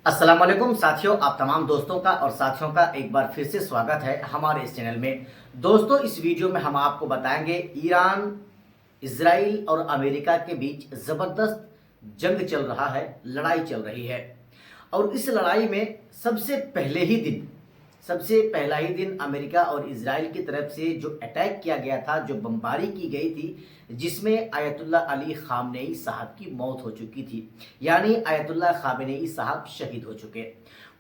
अस्सलाम वालेकुम साथियों, आप तमाम दोस्तों का और साथियों का एक बार फिर से स्वागत है हमारे इस चैनल में। दोस्तों, इस वीडियो में हम आपको बताएंगे ईरान, इजराइल और अमेरिका के बीच ज़बरदस्त जंग चल रहा है, लड़ाई चल रही है। और इस लड़ाई में सबसे पहला ही दिन अमेरिका और इजराइल की तरफ से जो अटैक किया गया था, जो बमबारी की गई थी, जिसमें आयतुल्लाह अली खामनेई साहब की मौत हो चुकी थी, यानी आयतुल्लाह खामनेई साहब शहीद हो चुके।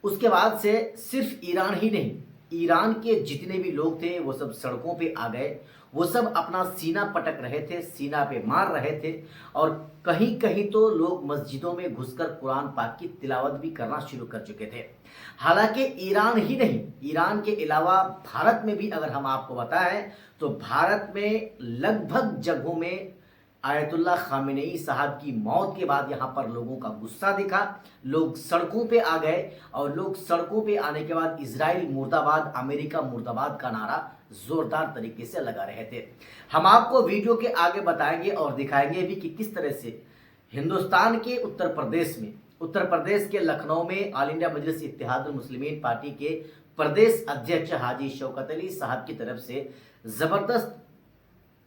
उसके बाद से सिर्फ ईरान ही नहीं, ईरान के जितने भी लोग थे वो सब सड़कों पे आ गए। वो सब अपना सीना पटक रहे थे, सीना पे मार रहे थे। और कहीं कहीं तो लोग मस्जिदों में घुसकर कुरान पाक की तिलावत भी करना शुरू कर चुके थे। हालांकि ईरान ही नहीं, ईरान के अलावा भारत में भी अगर हम आपको बताएं तो भारत में लगभग जगहों में आयतुल्लाह खामेनेई साहब की मौत के बाद यहाँ पर लोगों का गुस्सा दिखा, लोग सड़कों पे आ गए। और लोग सड़कों पे आने के बाद इजराइल मुर्दाबाद, अमेरिका मुर्दाबाद का नारा जोरदार तरीके से लगा रहे थे। हम आपको वीडियो के आगे बताएंगे और दिखाएंगे भी कि किस तरह से हिंदुस्तान के उत्तर प्रदेश के लखनऊ में ऑल इंडिया मजलिस इत्तेहादुल मुस्लिमीन पार्टी के प्रदेश अध्यक्ष हाजी शौकत अली साहब की तरफ से जबरदस्त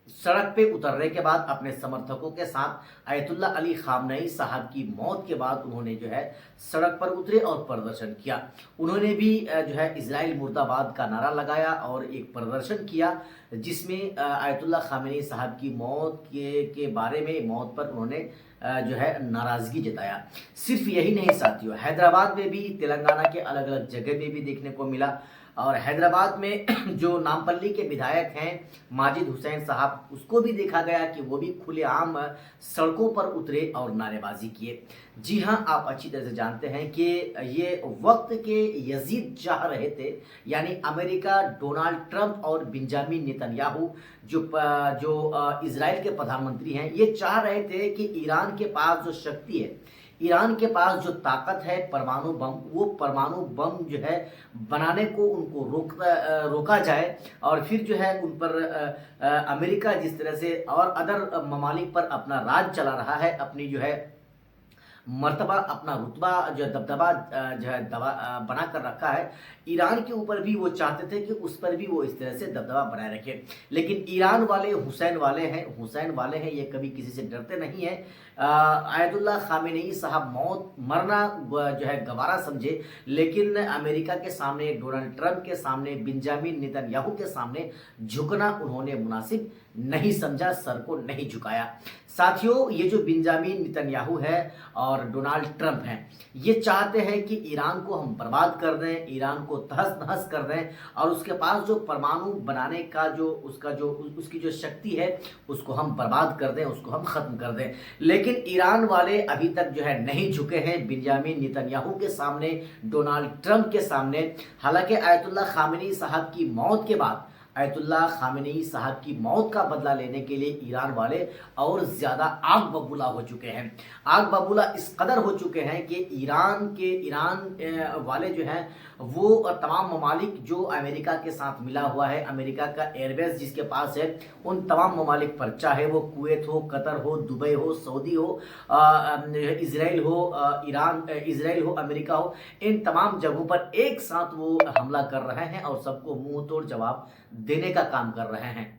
सड़क पे उतरने के बाद अपने समर्थकों के साथ आयतुल्लाह अली खामनेई साहब की मौत के बाद उन्होंने जो है सड़क पर उतरे और प्रदर्शन किया। उन्होंने भी जो है इजराइल मुर्दाबाद का नारा लगाया और एक प्रदर्शन किया, जिसमें आयतुल्लाह खामनेई साहब की मौत के बारे में, मौत पर उन्होंने जो है नाराज़गी जताया। सिर्फ यही नहीं साथियों, हैदराबाद में भी, तेलंगाना के अलग अलग जगह में भी देखने को मिला। और हैदराबाद में जो नामपल्ली के विधायक हैं माजिद हुसैन साहब, उसको भी देखा गया कि वो भी खुलेआम सड़कों पर उतरे और नारेबाजी किए। जी हाँ, आप अच्छी तरह से जानते हैं कि ये वक्त के यजीद चाह रहे थे, यानी अमेरिका, डोनाल्ड ट्रंप और बेंजामिन नेतन्याहू जो इजराइल के प्रधानमंत्री हैं, ये चाह रहे थे कि ईरान के पास जो शक्ति है, ईरान के पास जो ताकत है परमाणु बम, वो परमाणु बम जो है बनाने को उनको रोका जाए। और फिर जो है उन पर अमेरिका जिस तरह से और अदर ममालिक पर अपना राज चला रहा है, अपनी जो है मर्तबा, अपना रुतबा जो दबदबा जो है बना कर रखा है, ईरान के ऊपर भी वो चाहते थे कि उस पर भी वो इस तरह से दबदबा बनाए रखे। लेकिन ईरान वाले हुसैन वाले हैं, ये कभी किसी से डरते नहीं हैं। आयतुल्लाह खामेनेई साहब मरना जो है गवारा समझे, लेकिन अमेरिका के सामने, डोनाल्ड ट्रंप के सामने, बेंजामिन नेतन्याहू के सामने झुकना उन्होंने मुनासिब नहीं समझा, सर को नहीं झुकाया। साथियों, ये जो बेंजामिन नेतन्याहू है और डोनाल्ड ट्रंप हैं, ये चाहते हैं कि ईरान को हम बर्बाद कर दें, ईरान को तहस नहस कर दें और उसके पास जो परमाणु बनाने का उसकी जो शक्ति है, उसको हम बर्बाद कर दें, उसको हम खत्म कर दें। लेकिन ईरान वाले अभी तक जो है नहीं झुके हैं बेंजामिन नेतन्याहू के सामने, डोनाल्ड ट्रंप के सामने। हालांकि आयतुल्लाह खामेनेई साहब की मौत के बाद, आयतुल्लाह खामेनेई साहब की मौत का बदला लेने के लिए ईरान वाले और ज़्यादा आग बबूला हो चुके हैं। आग बबूला इस कदर हो चुके हैं कि ईरान वाले जो हैं वो तमाम ममालिक जो अमेरिका के साथ मिला हुआ है, अमेरिका का एयरबेस जिसके पास है, उन तमाम ममालिक पर, चाहे वो कुवैत हो, कतर हो, दुबई हो, सऊदी हो, इसराइल हो, इसराइल हो, अमेरिका हो, इन तमाम जगहों पर एक साथ वो हमला कर रहे हैं और सबको मुंह तोड़ जवाब देने का काम कर रहे हैं।